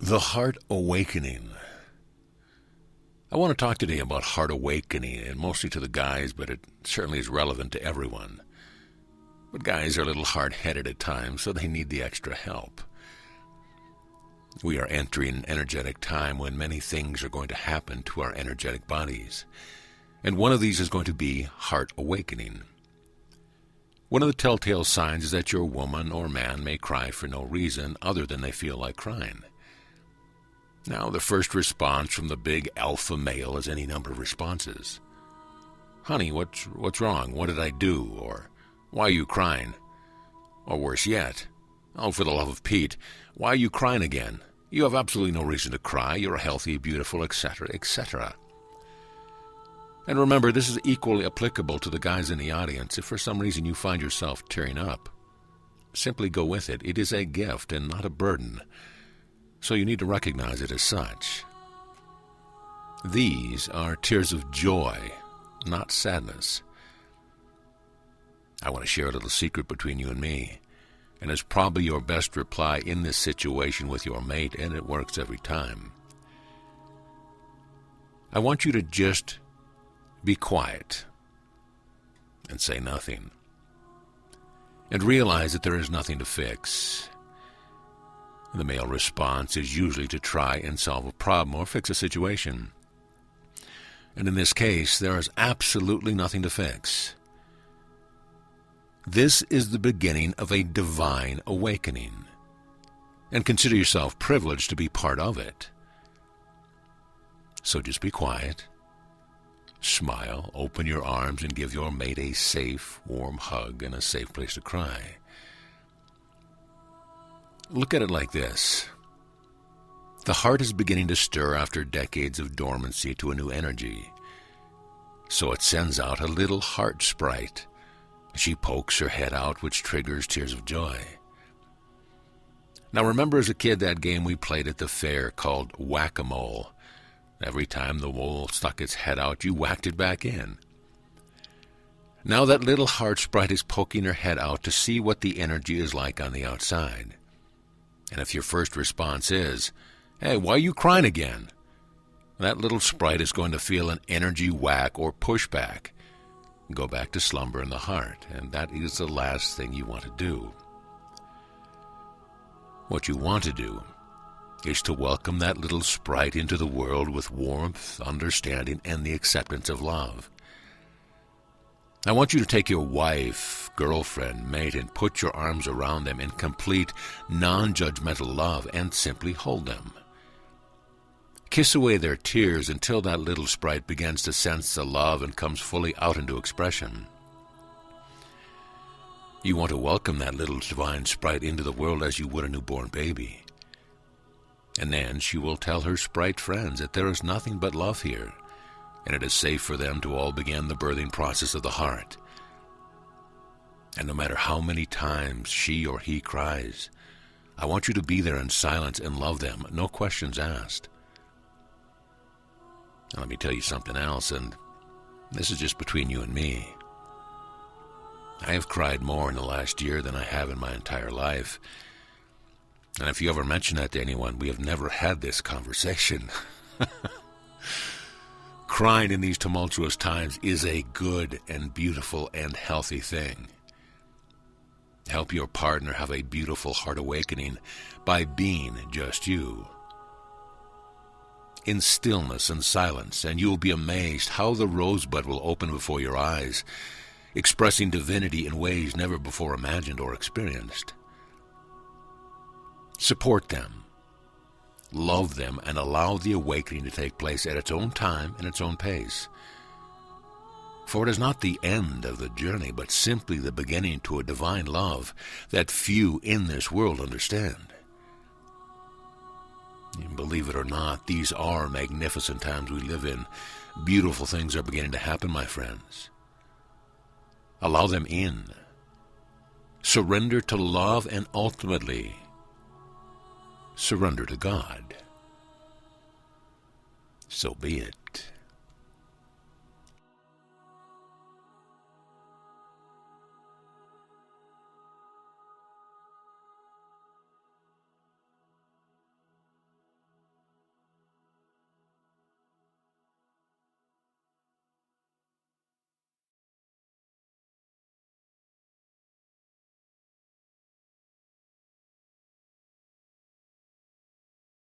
The Heart Awakening. I want to talk today about heart awakening, and mostly to the guys, but it certainly is relevant to everyone. But guys are a little hard-headed at times, so they need the extra help. We are entering an energetic time when many things are going to happen to our energetic bodies. And one of these is going to be heart awakening. One of the telltale signs is that your woman or man may cry for no reason other than they feel like crying. Now, the first response from the big alpha male is any number of responses. Honey, what's wrong? What did I do? Or, why are you crying? Or worse yet, oh, for the love of Pete, why are you crying again? You have absolutely no reason to cry. You're healthy, beautiful, etc., etc. And remember, this is equally applicable to the guys in the audience. If for some reason you find yourself tearing up, simply go with it. It is a gift and not a burden. So you need to recognize it as such. These are tears of joy, not sadness. I want to share a little secret between you and me, and it's probably your best reply in this situation with your mate, and it works every time. I want you to just be quiet and say nothing, and realize that there is nothing to fix. The male response is usually to try and solve a problem or fix a situation. And in this case, there is absolutely nothing to fix. This is the beginning of a divine awakening, and consider yourself privileged to be part of it. So just be quiet, smile, open your arms, and give your mate a safe, warm hug and a safe place to cry. Look at it like this. The heart is beginning to stir after decades of dormancy to a new energy. So it sends out a little heart sprite. She pokes her head out, which triggers tears of joy. Now remember as a kid that game we played at the fair called whack-a-mole. Every time the mole stuck its head out, you whacked it back in. Now that little heart sprite is poking her head out to see what the energy is like on the outside. And if your first response is, hey, why are you crying again? That little sprite is going to feel an energy whack or pushback. Go back to slumber in the heart, and that is the last thing you want to do. What you want to do is to welcome that little sprite into the world with warmth, understanding, and the acceptance of love. I want you to take your wife, girlfriend, mate, and put your arms around them in complete, non-judgmental love and simply hold them. Kiss away their tears until that little sprite begins to sense the love and comes fully out into expression. You want to welcome that little divine sprite into the world as you would a newborn baby. And then she will tell her sprite friends that there is nothing but love here, and it is safe for them to all begin the birthing process of the heart. And no matter how many times she or he cries, I want you to be there in silence and love them, no questions asked. Now let me tell you something else, and this is just between you and me. I have cried more in the last year than I have in my entire life. And if you ever mention that to anyone, we have never had this conversation. Crying in these tumultuous times is a good and beautiful and healthy thing. Help your partner have a beautiful heart awakening by being just you. In stillness and silence, and you will be amazed how the rosebud will open before your eyes, expressing divinity in ways never before imagined or experienced. Support them. Love them and allow the awakening to take place at its own time and its own pace. For it is not the end of the journey, but simply the beginning to a divine love that few in this world understand. And believe it or not, these are magnificent times we live in. Beautiful things are beginning to happen, my friends. Allow them in. Surrender to love and ultimately surrender to God. So be it.